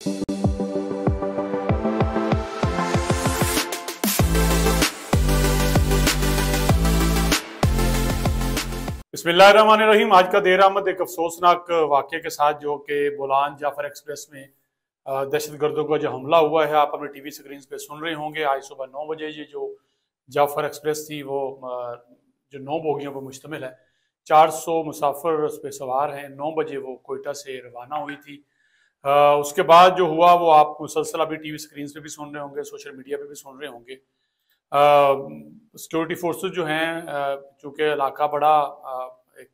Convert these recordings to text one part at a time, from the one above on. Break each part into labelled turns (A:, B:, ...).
A: बिस्मिल्लाहिर्रहमानिर्रहीम। आज का देर आमद एक अफसोसनाक वाक़े के साथ, जो कि बोलान जाफर एक्सप्रेस में दहशतगर्दों का जो हमला हुआ है, आप अपने टीवी स्क्रीन पे सुन रहे होंगे। आज सुबह 9 बजे ये जो जाफर एक्सप्रेस थी वो जो 9 बोगियों पर मुश्तमिल है, 400 मुसाफिर उस पर सवार हैं। 9 बजे वो कोयटा से रवाना हुई थी। उसके बाद जो हुआ वो आप मुसलसल अभी टीवी स्क्रीन पे भी सुन रहे होंगे, सोशल मीडिया पे भी सुन रहे होंगे। सिक्योरिटी फोर्सेस जो हैं, चूँकि इलाका बड़ा एक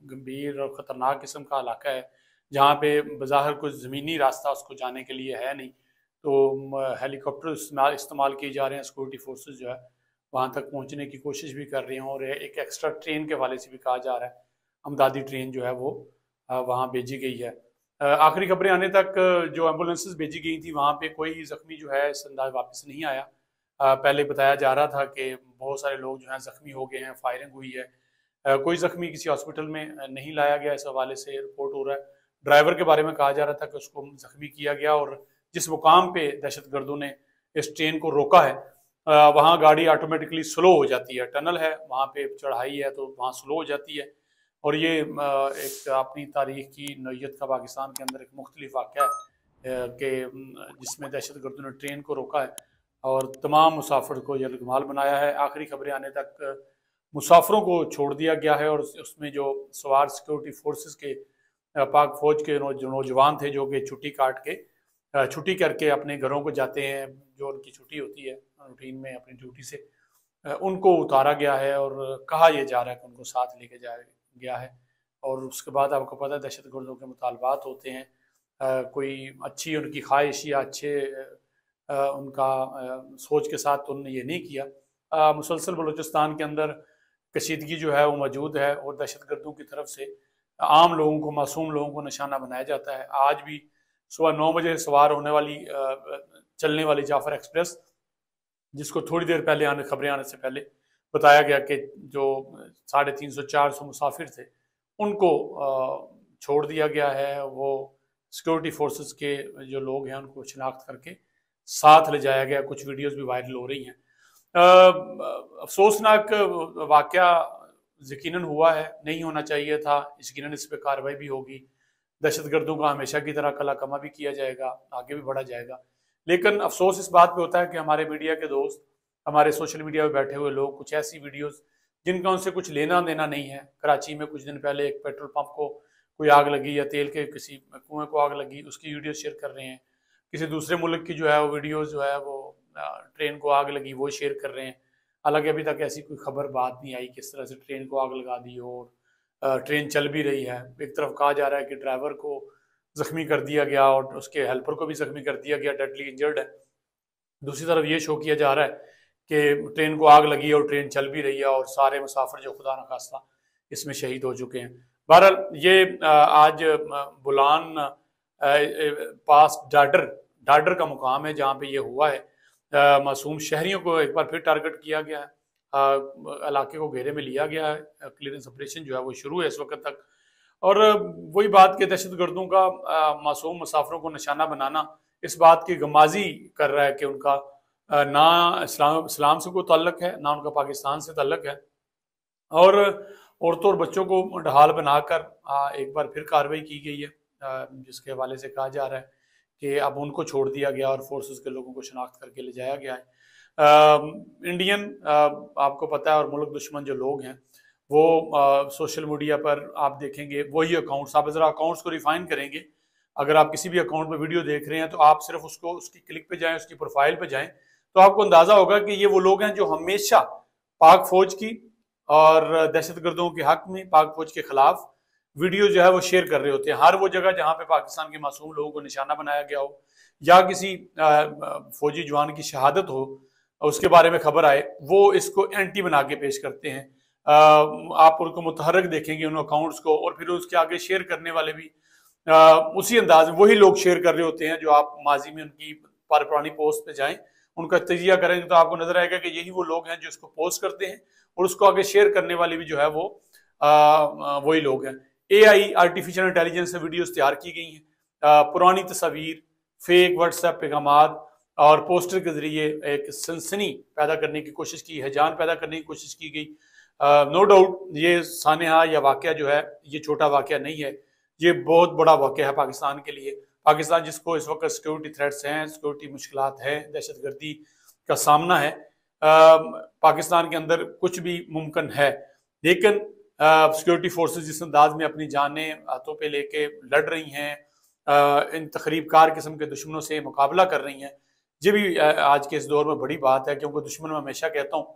A: गंभीर और ख़तरनाक किस्म का इलाका है, जहाँ पे बज़ाहिर कुछ ज़मीनी रास्ता उसको जाने के लिए है नहीं, तो हेलीकॉप्टर इस्तेमाल किए जा रहे हैं। सिक्योरिटी फोर्सेस जो है वहाँ तक पहुँचने की कोशिश भी कर रही हैं, और एक एक्स्ट्रा ट्रेन के हवाले से भी कहा जा रहा है, अमदादी ट्रेन जो है वो वहाँ भेजी गई है। आखिरी खबरें आने तक जो एम्बुलेंसेस भेजी गई थी वहाँ पे कोई ज़ख्मी जो है इस अंदाज वापस नहीं आया। पहले बताया जा रहा था कि बहुत सारे लोग जो हैं ज़ख्मी हो गए हैं, फायरिंग हुई है। कोई ज़ख्मी किसी हॉस्पिटल में नहीं लाया गया, इस हवाले से रिपोर्ट हो रहा है। ड्राइवर के बारे में कहा जा रहा था कि उसको ज़ख्मी किया गया, और जिस मुकाम पे दहशतगर्दों ने इस ट्रेन को रोका है वहाँ गाड़ी ऑटोमेटिकली स्लो हो जाती है। टनल है वहाँ पे, चढ़ाई है तो वहाँ स्लो हो जाती है। और ये एक अपनी तारीख की नौयत का पाकिस्तान के अंदर एक मुख्तलिफ वाक़या है कि जिसमें दहशतगर्दों ने ट्रेन को रोका है और तमाम मुसाफिर को यरगमाल बनाया है। आखिरी खबरें आने तक मुसाफिरों को छोड़ दिया गया है, और उसमें जो सवार सिक्योरिटी फोर्सेस के पाक फौज के जो नौजवान थे, जो कि छुट्टी करके अपने घरों को जाते हैं, जो उनकी छुट्टी होती है रूटीन में अपनी ड्यूटी से, उनको उतारा गया है और कहा यह जा रहा है कि उनको साथ लेके जाया गया है। और उसके बाद आपको पता है दहशतगर्दों के मुतालबात होते हैं, कोई अच्छी उनकी ख्वाहिश या अच्छे उनका सोच के साथ तो उन्होंने ये नहीं किया। मुसलसल बलूचिस्तान के अंदर कशीदगी जो है वो मौजूद है, और दहशतगर्दों की तरफ से आम लोगों को, मासूम लोगों को निशाना बनाया जाता है। आज भी सुबह 9 बजे सवार होने वाली चलने वाली जाफर एक्सप्रेस, जिसको थोड़ी देर पहले खबरें आने से पहले बताया गया कि जो 350-400 मुसाफिर थे उनको छोड़ दिया गया है। वो सिक्योरिटी फोर्सेस के जो लोग हैं उनको शिनाख्त करके साथ ले जाया गया। कुछ वीडियोस भी वायरल हो रही हैं। अफसोसनाक वाक़या यकीनन हुआ है, नहीं होना चाहिए था। यकीनन इस पर कार्रवाई भी होगी। दहशतगर्दों का हमेशा की तरह कला कमा भी किया जाएगा, आगे भी बढ़ा जाएगा। लेकिन अफसोस इस बात पे होता है कि हमारे मीडिया के दोस्त, हमारे सोशल मीडिया पे बैठे हुए लोग कुछ ऐसी वीडियोस जिनका उनसे कुछ लेना देना नहीं है। कराची में कुछ दिन पहले एक पेट्रोल पंप को कोई आग लगी, या तेल के किसी कुएं को आग लगी, उसकी वीडियो शेयर कर रहे हैं। किसी दूसरे मुल्क की जो है वो वीडियोस जो है वो ट्रेन को आग लगी वो शेयर कर रहे हैं। हालांकि अभी तक ऐसी कोई खबर बात नहीं आई किस तरह से ट्रेन को आग लगा दी हो, और ट्रेन चल भी रही है। एक तरफ कहा जा रहा है कि ड्राइवर को ज़ख्मी कर दिया गया और उसके हेल्पर को भी ज़ख्मी कर दिया गया, डेडली इंजर्ड है। दूसरी तरफ ये शो किया जा रहा है कि ट्रेन को आग लगी और ट्रेन चल भी रही है, और सारे मुसाफिर जो खुदा न खास्ता इसमें शहीद हो चुके हैं। बहरहाल ये आज बुलान पास डाडर का मुकाम है जहाँ पे ये हुआ है। मासूम शहरियों को एक बार फिर टारगेट किया गया है, इलाके को घेरे में लिया गया है। क्लियरेंस ऑपरेशन जो है वो शुरू है इस वक्त तक। और वही बात के दहशतगर्दों का मासूम मुसाफिरों को निशाना बनाना इस बात की गमाजी कर रहा है कि उनका ना इस्लाम से कोई ताल्लुक है, ना उनका पाकिस्तान से ताल्लुक है। और औरतों और बच्चों को ढाल बनाकर एक बार फिर कार्रवाई की गई है, जिसके हवाले से कहा जा रहा है कि अब उनको छोड़ दिया गया और फोर्सेस के लोगों को शनाख्त करके ले जाया गया है। इंडियन आपको पता है, और मुल्क दुश्मन जो लोग हैं वो सोशल मीडिया पर आप देखेंगे वही अकाउंट्स, आप ज़रा अकाउंट्स को रिफाइन करेंगे। अगर आप किसी भी अकाउंट पर वीडियो देख रहे हैं तो आप सिर्फ उसकी क्लिक पे जाएं, उसकी प्रोफाइल पे जाएं, तो आपको अंदाज़ा होगा कि ये वो लोग हैं जो हमेशा पाक फौज की और दहशतगर्दों के हक में, पाक फौज के खिलाफ वीडियो जो है वो शेयर कर रहे होते हैं। हर वो जगह जहाँ पे पाकिस्तान के मासूम लोगों को निशाना बनाया गया हो, या किसी फौजी जवान की शहादत हो, उसके बारे में खबर आए, वो इसको एंटी बना के पेश करते हैं। आप उनको मुतहर्रिक देखेंगे उन अकाउंट्स को, और फिर उसके आगे शेयर करने वाले भी उसी अंदाज में वही लोग शेयर कर रहे होते हैं जो आप माजी में उनकी पुरानी पोस्ट पे जाएं, उनका तजिया करेंगे तो आपको नजर आएगा कि यही वो लोग हैं जो इसको पोस्ट करते हैं, और उसको आगे शेयर करने वाले भी जो है वो वही लोग हैं। AI आर्टिफिशियल इंटेलिजेंस से वीडियोस तैयार की गई हैं, पुरानी तस्वीर, फेक व्हाट्सएप पैगामात और पोस्टर के जरिए एक सनसनी पैदा करने की कोशिश की, हैजान पैदा करने की कोशिश की गई। नो डाउट ये सानेहा या वाकया जो है ये छोटा वाकया नहीं है, ये बहुत बड़ा वाकया है पाकिस्तान के लिए। पाकिस्तान जिसको इस वक्त सिक्योरिटी थ्रेट्स हैं, सिक्योरिटी मुश्किलात हैं, दहशतगर्दी का सामना है, पाकिस्तान के अंदर कुछ भी मुमकिन है, लेकिन सिक्योरिटी फोर्सेस जिस अंदाज में अपनी जानें हाथों पे लेके लड़ रही हैं, इन तखरीबकार किस्म के दुश्मनों से मुकाबला कर रही हैं, ये भी आज के इस दौर में बड़ी बात है। क्योंकि दुश्मन में हमेशा कहता हूँ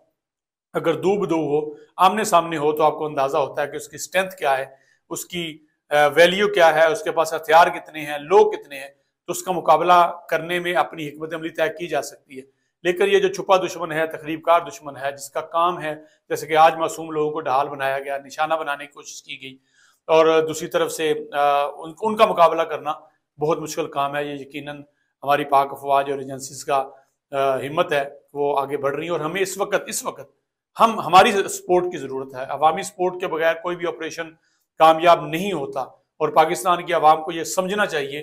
A: अगर दो बदो हो, आमने सामने हो, तो आपको अंदाजा होता है कि उसकी स्ट्रेंथ क्या है, उसकी वैल्यू क्या है, उसके पास हथियार कितने हैं, लोग कितने हैं, तो उसका मुकाबला करने में अपनी हिकमत अमली तय की जा सकती है। लेकिन ये जो छुपा दुश्मन है, तकरीबकार दुश्मन है, जिसका काम है जैसे कि आज मासूम लोगों को ढाल बनाया गया, निशाना बनाने की कोशिश की गई, और दूसरी तरफ से उनका मुकाबला करना बहुत मुश्किल काम है। ये यकीनन हमारी पाक अफवाज और एजेंसीज का हिम्मत है, वो आगे बढ़ रही है। और हमें इस वक्त हमारी सपोर्ट की जरूरत है। अवामी सपोर्ट के बगैर कोई भी ऑपरेशन कामयाब नहीं होता। और पाकिस्तान की आवाम को यह समझना चाहिए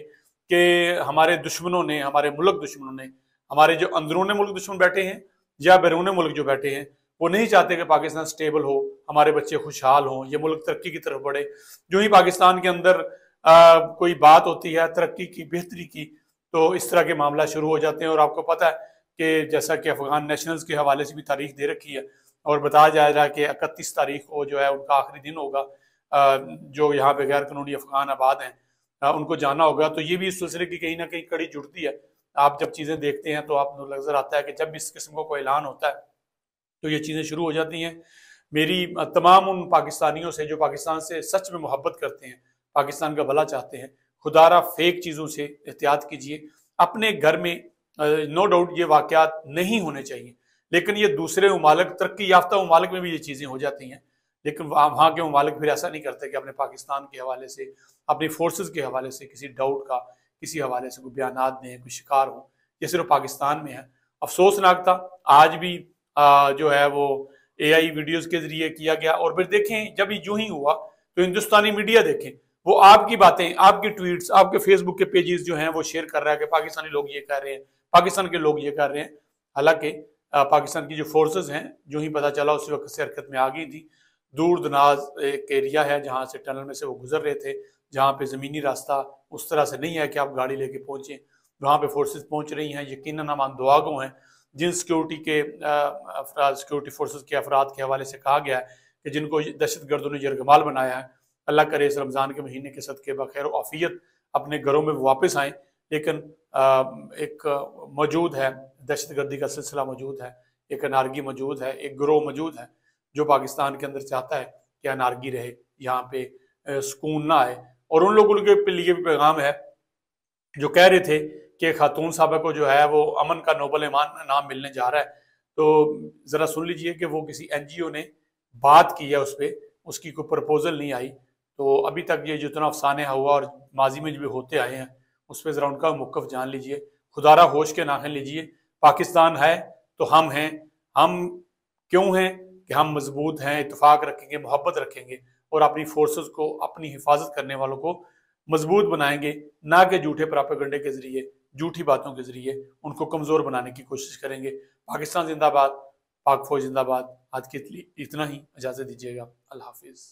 A: कि हमारे दुश्मनों ने, हमारे मुल्क दुश्मनों ने, हमारे जो अंदरूनी मुल्क दुश्मन बैठे हैं या बैरून मुल्क जो बैठे हैं, वो नहीं चाहते कि पाकिस्तान स्टेबल हो, हमारे बच्चे खुशहाल हों, ये मुल्क तरक्की की तरफ बढ़े। जो ही पाकिस्तान के अंदर कोई बात होती है तरक्की की, बेहतरी की, तो इस तरह के मामला शुरू हो जाते हैं। और आपको पता है कि जैसा कि अफगान नेशनल्स के हवाले से भी तारीख दे रखी है और बताया जा रहा है कि 31 तारीख को जो है उनका आखिरी दिन होगा, जो यहाँ पे गैर कानूनी अफगान आबाद हैं उनको जाना होगा। तो ये भी इस सिलसिले की कहीं ना कहीं कड़ी जुड़ती है। आप जब चीज़ें देखते हैं तो आपको नजर आता है कि जब इस किस्म का कोई ऐलान होता है तो ये चीज़ें शुरू हो जाती हैं। मेरी तमाम उन पाकिस्तानियों से जो पाकिस्तान से सच में मोहब्बत करते हैं, पाकिस्तान का भला चाहते हैं, खुदारा फेक चीज़ों से एहतियात कीजिए। अपने घर में नो डाउट ये वाक़यात नहीं होने चाहिए, लेकिन ये दूसरे ममालिक, तरक्की याफ्ता ममालिक में भी ये चीज़ें हो जाती हैं। लेकिन वहाँ के ममालिक फिर ऐसा नहीं करते कि अपने पाकिस्तान के हवाले से, अपनी फोर्सेस के हवाले से किसी डाउट का, किसी हवाले से कोई बयानात दें, कोई शिकार हो। ये सिर्फ पाकिस्तान में है। अफसोसनाक था, आज भी जो है वो AI वीडियोज़ के ज़रिए किया गया। और फिर देखें जब यूं ही हुआ तो हिंदुस्तानी मीडिया देखें, वो आपकी बातें, आपकी ट्वीट्स, आपके फेसबुक के पेजेस जो हैं वो शेयर कर रहा है कि पाकिस्तानी लोग ये कर रहे हैं, पाकिस्तान के लोग ये कर रहे हैं। हालांकि पाकिस्तान की जो फोर्सेस हैं, जो ही पता चला उसी वक्त से हरकत में आ गई थी। दूर दराज एक एरिया है जहाँ से टनल में से वो गुजर रहे थे, जहाँ पे ज़मीनी रास्ता उस तरह से नहीं है कि आप गाड़ी लेके पहुँचें, वहाँ पे फोर्सेस पहुँच रही हैं। यकीनन हम दुआगो हैं जिन सिक्योरिटी के सिक्योरिटी फोर्सेस के अफराद के हवाले से कहा गया है कि जिनको दहशतगर्दों ने यरगमाल बनाया है, अल्लाह करे इस रमज़ान के महीने के सदक़े बखैर आफियत अपने घरों में वापस आएँ। लेकिन एक मौजूद है, दहशतगर्दी का सिलसिला मौजूद है, एक अनारगी मौजूद है, एक गिरोह मौजूद है जो पाकिस्तान के अंदर चाहता है कि अनारगी रहे, यहाँ पे सुकून ना आए। और उन लोगों के लिए भी पैगाम है जो कह रहे थे कि खातून साहबा को जो है वो अमन का नोबल इनाम मिलने जा रहा है। तो ज़रा सुन लीजिए कि वो किसी NGO ने बात की है उस पर, उसकी कोई प्रपोजल नहीं आई। तो अभी तक ये जितना अफसाने हुआ और माजी में जो होते आए हैं उस पर ज़रा उनका मौक़िफ़ जान लीजिए, खुदारा होश के नाखन लीजिए। पाकिस्तान है तो हम हैं। हम क्यों हैं कि हम मजबूत हैं, इत्तेफाक रखेंगे, मोहब्बत रखेंगे और अपनी फोर्सेस को, अपनी हिफाजत करने वालों को मजबूत बनाएंगे, ना कि झूठे प्रोपेगेंडे के जरिए, झूठी बातों के जरिए उनको कमज़ोर बनाने की कोशिश करेंगे। पाकिस्तान जिंदाबाद, पाक फौज जिंदाबाद। आज के लिए इतना ही, इजाज़त दीजिएगा। अल्लाह हाफिज़।